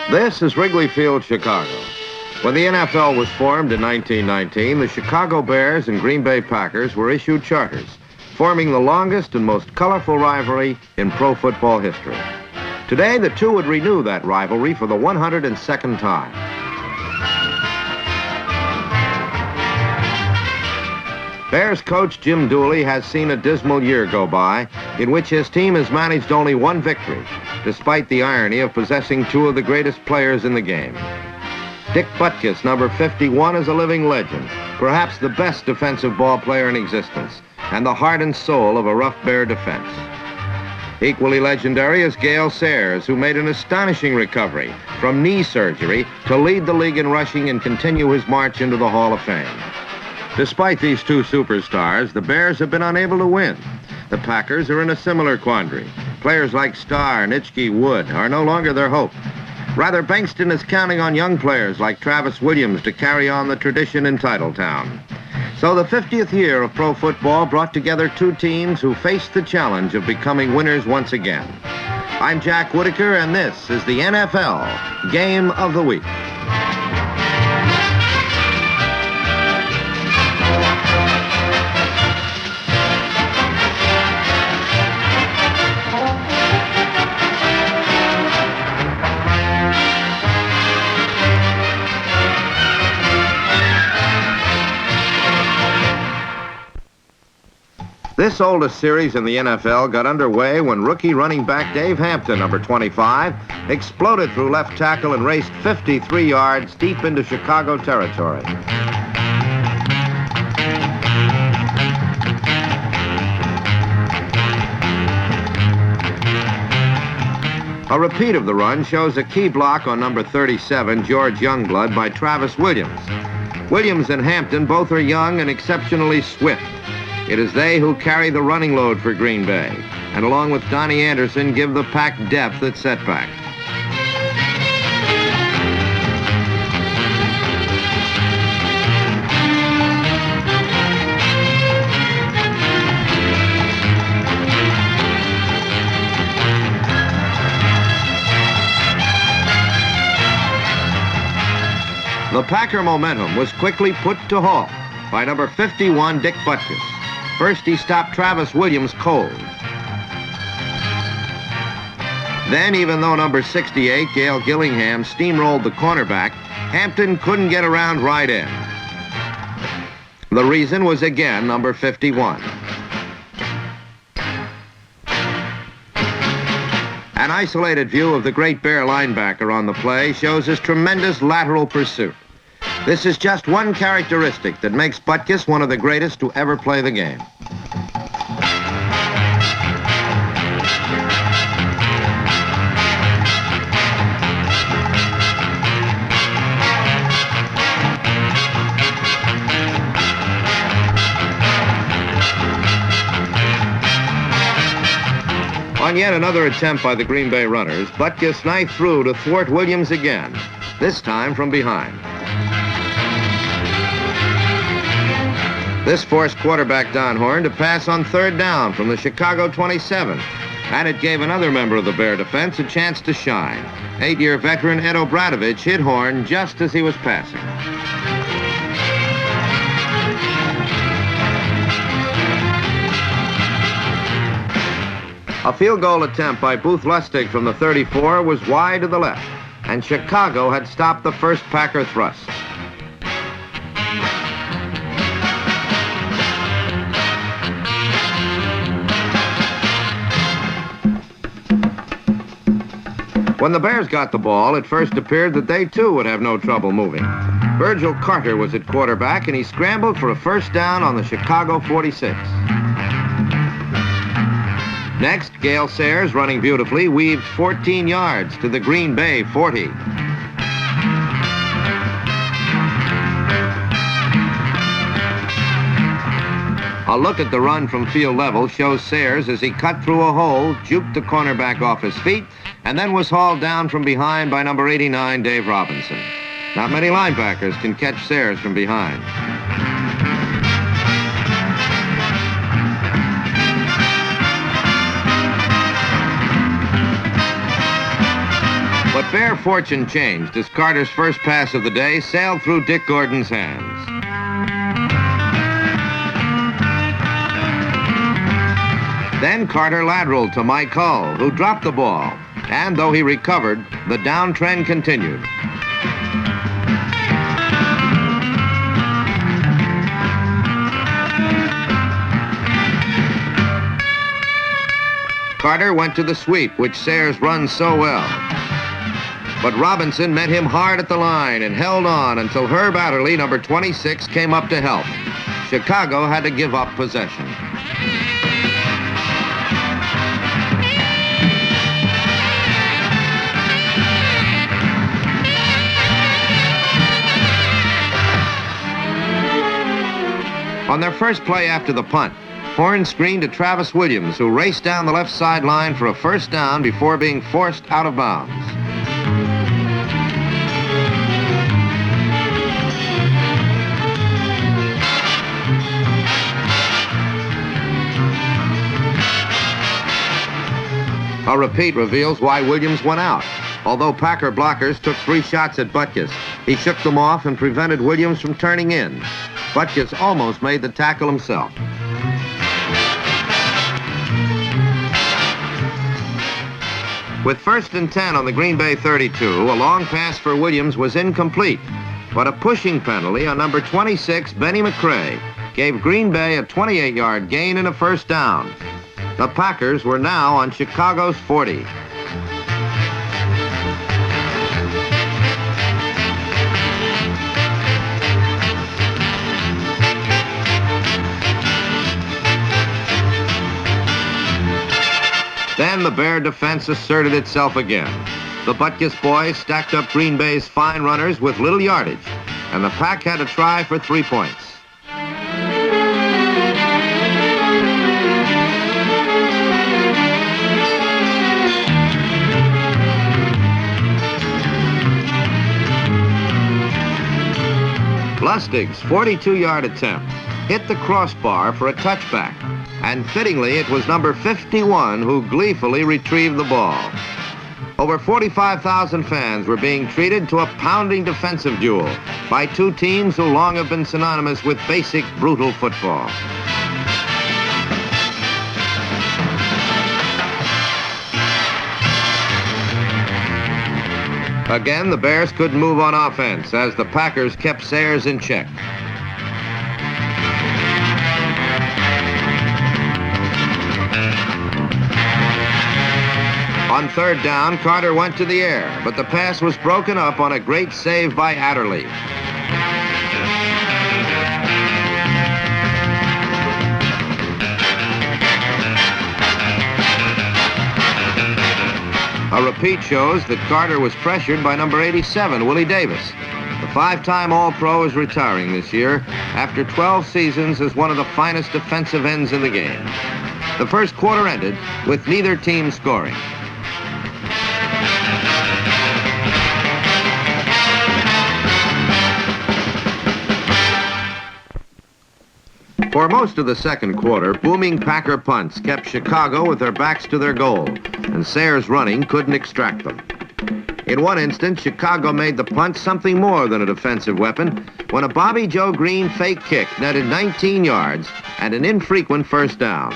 This is Wrigley Field, Chicago. When the NFL was formed in 1919, the Chicago Bears and Green Bay Packers were issued charters, forming the longest and most colorful rivalry in pro football history. Today, the two would renew that rivalry for the 102nd time. Bears coach Jim Dooley has seen a dismal year go by in which his team has managed only one victory, despite the irony of possessing two of the greatest players in the game. Dick Butkus, number 51, is a living legend, perhaps the best defensive ball player in existence, and the heart and soul of a rough Bear defense. Equally legendary is Gale Sayers, who made an astonishing recovery from knee surgery to lead the league in rushing and continue his march into the Hall of Fame. Despite these two superstars, the Bears have been unable to win. The Packers are in a similar quandary. Players like Starr, Nitschke, Wood are no longer their hope. Rather, Bankston is counting on young players like Travis Williams to carry on the tradition in Titletown. So the 50th year of pro football brought together two teams who faced the challenge of becoming winners once again. I'm Jack Whitaker, and this is the NFL Game of the Week. This oldest series in the NFL got underway when rookie running back Dave Hampton, number 25, exploded through left tackle and raced 53 yards deep into Chicago territory. A repeat of the run shows a key block on number 37, George Youngblood, by Travis Williams. Williams and Hampton both are young and exceptionally swift. It is they who carry the running load for Green Bay, and along with Donnie Anderson, give the pack depth at setback. The Packer momentum was quickly put to halt by number 51, Dick Butkus. First, he stopped Travis Williams cold. Then, even though number 68, Gail Gillingham, steamrolled the cornerback, Hampton couldn't get around right in. The reason was again number 51. An isolated view of the great Bear linebacker on the play shows his tremendous lateral pursuit. This is just one characteristic that makes Butkus one of the greatest to ever play the game. On yet another attempt by the Green Bay runners, Butkus knifed through to thwart Williams again, this time from behind. This forced quarterback Don Horn to pass on third down from the Chicago 27, and it gave another member of the Bear defense a chance to shine. 8-year veteran Ed Obradovich hit Horn just as he was passing. A field goal attempt by Booth Lustig from the 34 was wide to the left, and Chicago had stopped the first Packer thrust. When the Bears got the ball, it first appeared that they too would have no trouble moving. Virgil Carter was at quarterback, and he scrambled for a first down on the Chicago 46. Next, Gale Sayers, running beautifully, weaved 14 yards to the Green Bay 40. A look at the run from field level shows Sayers as he cut through a hole, juked the cornerback off his feet, and then was hauled down from behind by number 89, Dave Robinson. Not many linebackers can catch Sayers from behind. But Bear fortune changed as Carter's first pass of the day sailed through Dick Gordon's hands. Then Carter lateraled to Mike Hull, who dropped the ball. And though he recovered, the downtrend continued. Carter went to the sweep, which Sayers runs so well. But Robinson met him hard at the line and held on until Herb Adderley, number 26, came up to help. Chicago had to give up possession. On their first play after the punt, Horn screened to Travis Williams, who raced down the left sideline for a first down before being forced out of bounds. A repeat reveals why Williams went out. Although Packer blockers took 3 shots at Butkus, he shook them off and prevented Williams from turning in. Butkus almost made the tackle himself. With 1st and 10 on the Green Bay 32, a long pass for Williams was incomplete, but a pushing penalty on number 26, Benny McCray, gave Green Bay a 28-yard gain and a first down. The Packers were now on Chicago's 40. Then the Bear defense asserted itself again. The Butkus boys stacked up Green Bay's fine runners with little yardage, and the Pack had to try for 3 points. Lustig's 42-yard attempt hit the crossbar for a touchback, and fittingly it was number 51 who gleefully retrieved the ball. Over 45,000 fans were being treated to a pounding defensive duel by 2 teams who long have been synonymous with basic, brutal football. Again, the Bears couldn't move on offense as the Packers kept Sayers in check. On 3rd down, Carter went to the air, but the pass was broken up on a great save by Adderley. A repeat shows that Carter was pressured by number 87, Willie Davis. The 5-time All-Pro is retiring this year after 12 seasons as one of the finest defensive ends in the game. The first quarter ended with neither team scoring. For most of the second quarter, booming Packer punts kept Chicago with their backs to their goal, and Sayers' running couldn't extract them. In one instance, Chicago made the punt something more than a defensive weapon when a Bobby Joe Green fake kick netted 19 yards and an infrequent first down.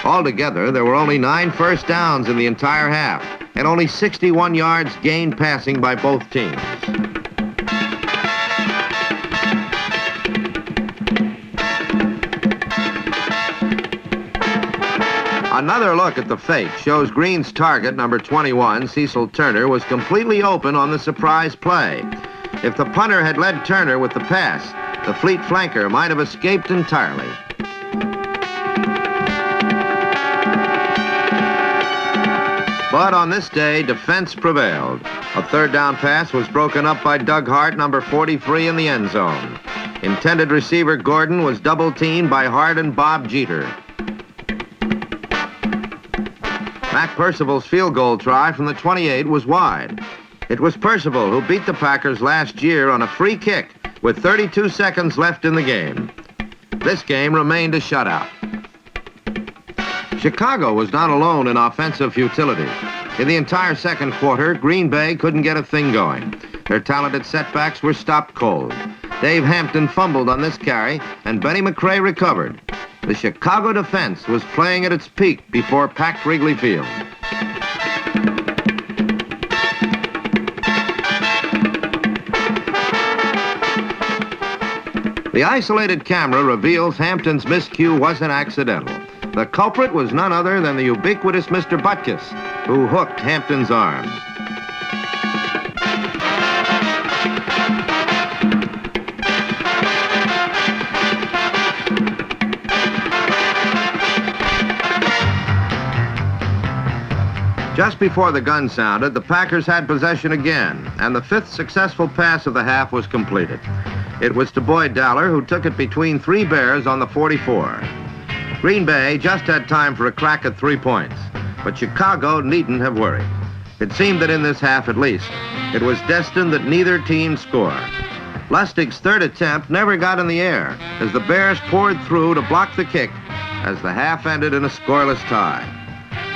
Altogether, there were only 9 first downs in the entire half and only 61 yards gained passing by both teams. Another look at the fake shows Green's target, number 21, Cecil Turner, was completely open on the surprise play. If the punter had led Turner with the pass, the fleet flanker might have escaped entirely. But on this day, defense prevailed. A 3rd down pass was broken up by Doug Hart, number 43, in the end zone. Intended receiver Gordon was double-teamed by Hart and Bob Jeter. Mac Percival's field goal try from the 28 was wide. It was Percival who beat the Packers last year on a free kick with 32 seconds left in the game. This game remained a shutout. Chicago was not alone in offensive futility. In the entire second quarter, Green Bay couldn't get a thing going. Their talented setbacks were stopped cold. Dave Hampton fumbled on this carry, and Benny McRae recovered. The Chicago defense was playing at its peak before packed Wrigley Field. The isolated camera reveals Hampton's miscue wasn't accidental. The culprit was none other than the ubiquitous Mr. Butkus, who hooked Hampton's arm. Just before the gun sounded, the Packers had possession again, and the fifth successful pass of the half was completed. It was to Boyd Dowler, who took it between three Bears on the 44. Green Bay just had time for a crack at 3 points, but Chicago needn't have worried. It seemed that in this half at least, it was destined that neither team score. Lustig's third attempt never got in the air as the Bears poured through to block the kick as the half ended in a scoreless tie.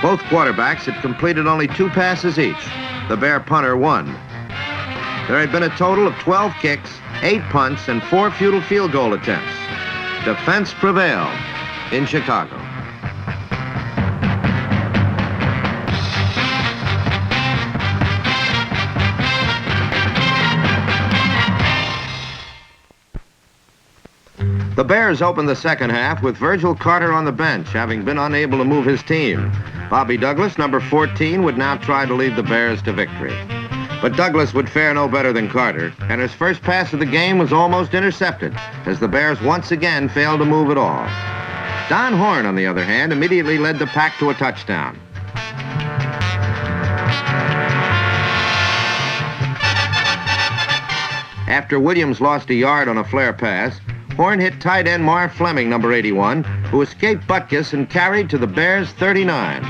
Both quarterbacks had completed only 2 passes each. The Bear punter won. There had been a total of 12 kicks, 8 punts, and 4 futile field goal attempts. Defense prevailed in Chicago. The Bears opened the second half with Virgil Carter on the bench, having been unable to move his team. Bobby Douglas, number 14, would now try to lead the Bears to victory. But Douglas would fare no better than Carter, and his first pass of the game was almost intercepted, as the Bears once again failed to move at all. Don Horn, on the other hand, immediately led the pack to a touchdown. After Williams lost a yard on a flare pass, Horn hit tight end Mar Fleming, number 81, who escaped Butkus and carried to the Bears' 39.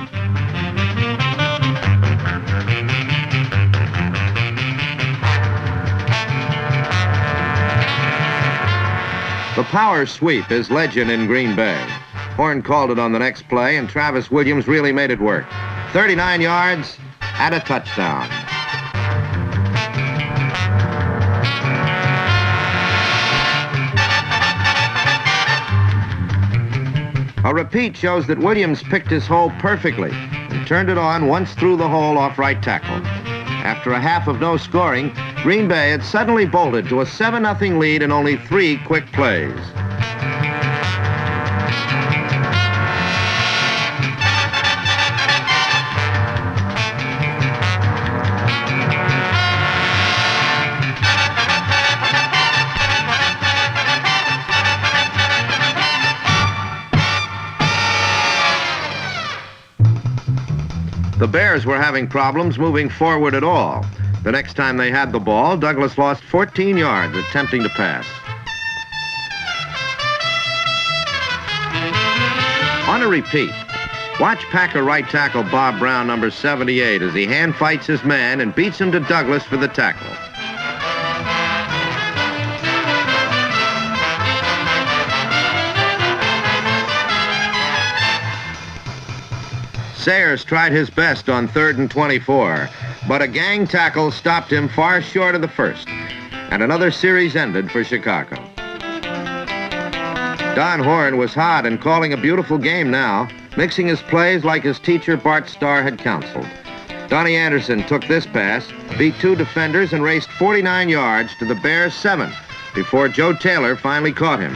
The power sweep is legend in Green Bay. Horn called it on the next play, and Travis Williams really made it work. 39 yards and a touchdown. A repeat shows that Williams picked his hole perfectly and turned it on once through the hole off right tackle. After a half of no scoring, Green Bay had suddenly bolted to a 7-0 lead in only 3 quick plays. The Bears were having problems moving forward at all. The next time they had the ball, Douglas lost 14 yards attempting to pass. On a repeat, watch Packer right tackle Bob Brown, number 78, as he hand fights his man and beats him to Douglas for the tackle. Sayers tried his best on 3rd and 24, but a gang tackle stopped him far short of the first, and another series ended for Chicago. Don Horn was hot and calling a beautiful game now, mixing his plays like his teacher Bart Starr had counseled. Donnie Anderson took this pass, beat 2 defenders, and raced 49 yards to the Bears' 7 before Joe Taylor finally caught him.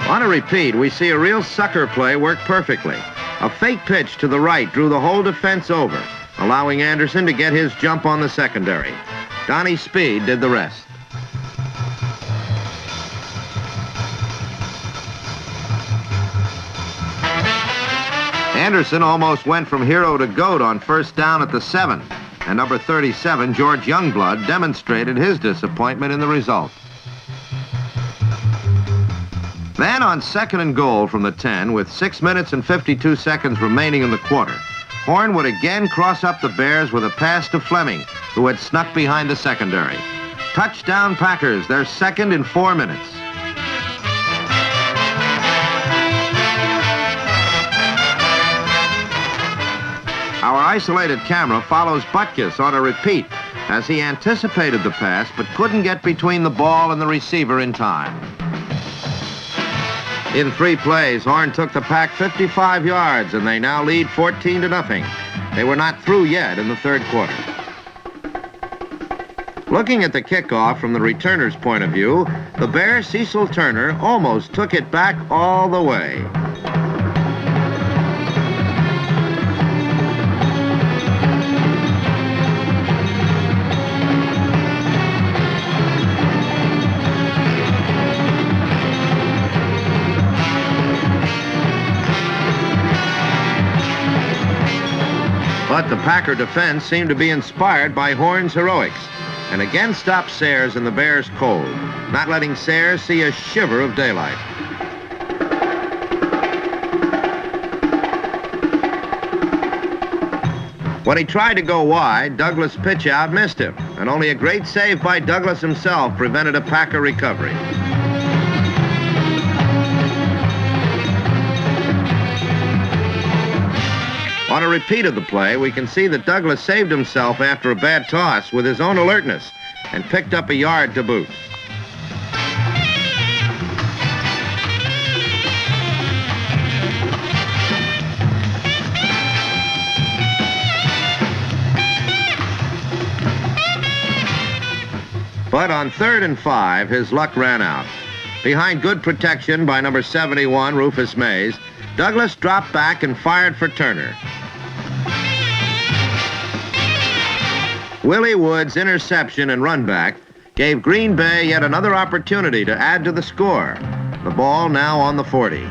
On a repeat, we see a real sucker play work perfectly. A fake pitch to the right drew the whole defense over, allowing Anderson to get his jump on the secondary. Donnie's speed did the rest. Anderson almost went from hero to goat on 1st down at the 7, and number 37, George Youngblood, demonstrated his disappointment in the result. Then on 2nd and goal from the 10, with 6 minutes and 52 seconds remaining in the quarter, Horn would again cross up the Bears with a pass to Fleming, who had snuck behind the secondary. Touchdown Packers, their 2nd in 4 minutes. isolated camera follows Butkus on a repeat as he anticipated the pass but couldn't get between the ball and the receiver in time. In 3 plays, Horn took the Pack 55 yards, and they now lead 14-0. They were not through yet in the third quarter. Looking at the kickoff from the returner's point of view, the Bear, Cecil Turner, almost took it back all the way. But the Packer defense seemed to be inspired by Horn's heroics, and again stopped Sayers and the Bears cold, not letting Sayers see a shiver of daylight. When he tried to go wide, Douglas' pitch out missed him, and only a great save by Douglas himself prevented a Packer recovery. On a repeat of the play, we can see that Douglas saved himself after a bad toss with his own alertness and picked up a yard to boot. But on 3rd and 5, his luck ran out. Behind good protection by number 71, Rufus Mays, Douglas dropped back and fired for Turner. Willie Wood's interception and run back gave Green Bay yet another opportunity to add to the score. The ball now on the 40.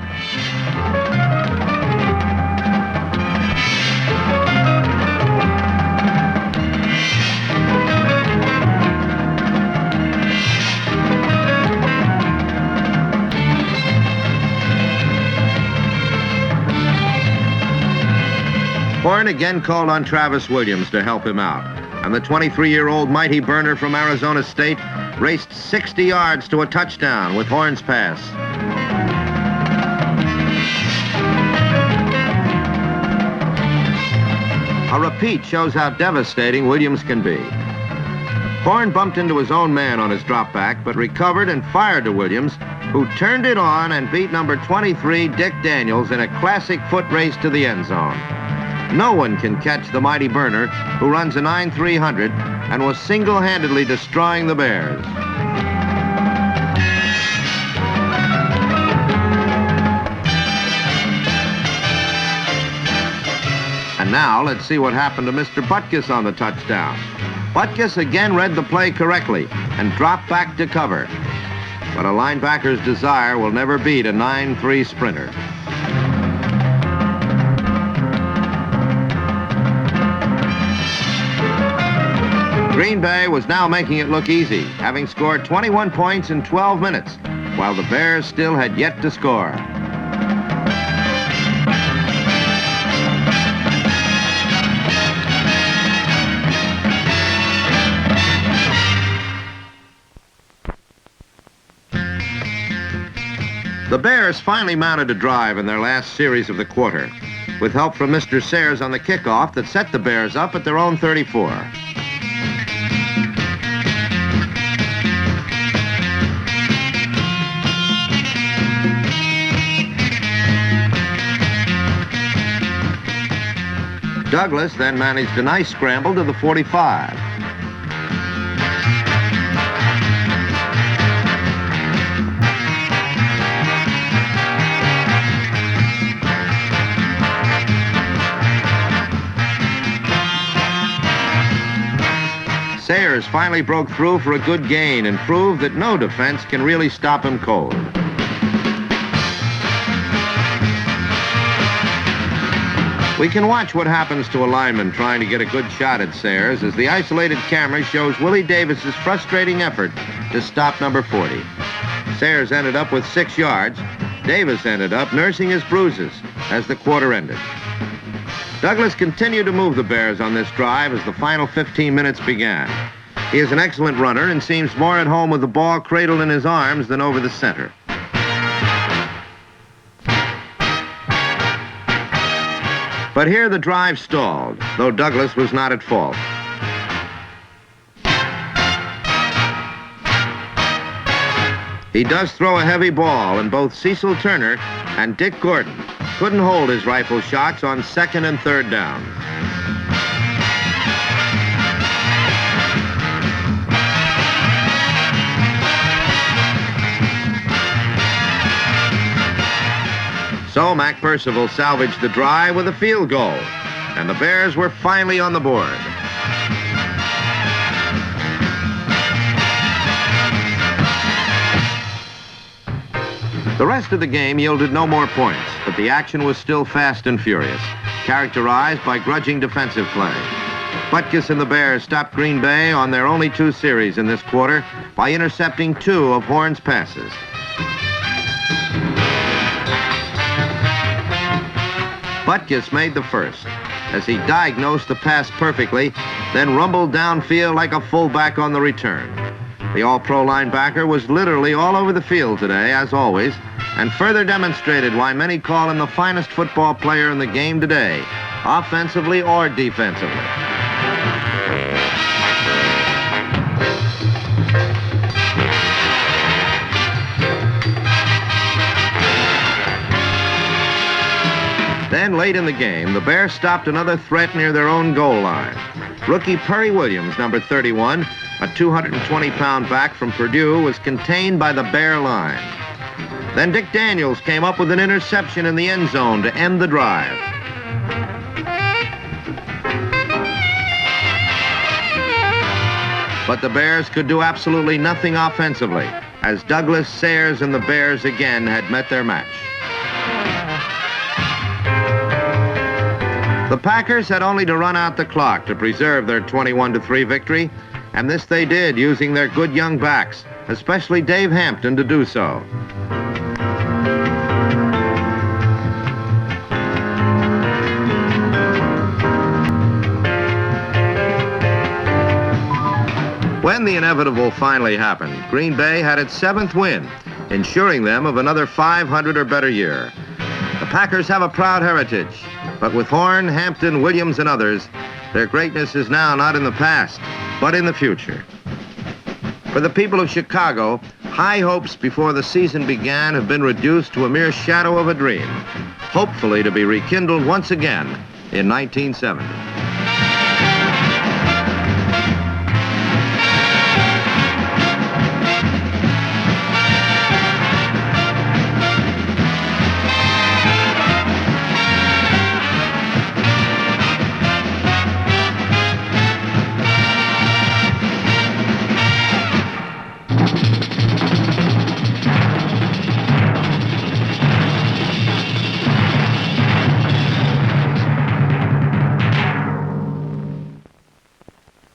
Horn again called on Travis Williams to help him out, and the 23-year-old mighty burner from Arizona State raced 60 yards to a touchdown with Horn's pass. A repeat shows how devastating Williams can be. Horn bumped into his own man on his drop back, but recovered and fired to Williams, who turned it on and beat number 23, Dick Daniels, in a classic foot race to the end zone. No one can catch the mighty burner, who runs a 9.300 and was single-handedly destroying the Bears. And now let's see what happened to Mr. Butkus on the touchdown. Butkus again read the play correctly and dropped back to cover. But a linebacker's desire will never beat a 9.3 sprinter. Green Bay was now making it look easy, having scored 21 points in 12 minutes, while the Bears still had yet to score. The Bears finally mounted a drive in their last series of the quarter, with help from Mr. Sayers on the kickoff that set the Bears up at their own 34. Douglas then managed a nice scramble to the 45. Sayers finally broke through for a good gain and proved that no defense can really stop him cold. We can watch what happens to a lineman trying to get a good shot at Sayers as the isolated camera shows Willie Davis's frustrating effort to stop number 40. Sayers ended up with 6 yards. Davis ended up nursing his bruises as the quarter ended. Douglas continued to move the Bears on this drive as the final 15 minutes began. He is an excellent runner and seems more at home with the ball cradled in his arms than over the center. But here the drive stalled, though Douglas was not at fault. He does throw a heavy ball, and both Cecil Turner and Dick Gordon couldn't hold his rifle shots on second and third down. So Mac Percival salvaged the drive with a field goal, and the Bears were finally on the board. The rest of the game yielded no more points, but the action was still fast and furious, characterized by grudging defensive play. Butkus and the Bears stopped Green Bay on their only 2 series in this quarter by intercepting 2 of Horn's passes. Butkus made the first, as he diagnosed the pass perfectly, then rumbled downfield like a fullback on the return. The All-Pro linebacker was literally all over the field today, as always, and further demonstrated why many call him the finest football player in the game today, offensively or defensively. Then late in the game, the Bears stopped another threat near their own goal line. Rookie Perry Williams, number 31, a 220-pound back from Purdue, was contained by the Bear line. Then Dick Daniels came up with an interception in the end zone to end the drive. But the Bears could do absolutely nothing offensively, as Douglas, Sayers, and the Bears again had met their match. The Packers had only to run out the clock to preserve their 21-3 victory, and this they did using their good young backs, especially Dave Hampton, to do so. When the inevitable finally happened, Green Bay had its 7th win, ensuring them of another 500 or better year. The Packers have a proud heritage, but with Horn, Hampton, Williams, and others, their greatness is now not in the past, but in the future. For the people of Chicago, high hopes before the season began have been reduced to a mere shadow of a dream, hopefully to be rekindled once again in 1970.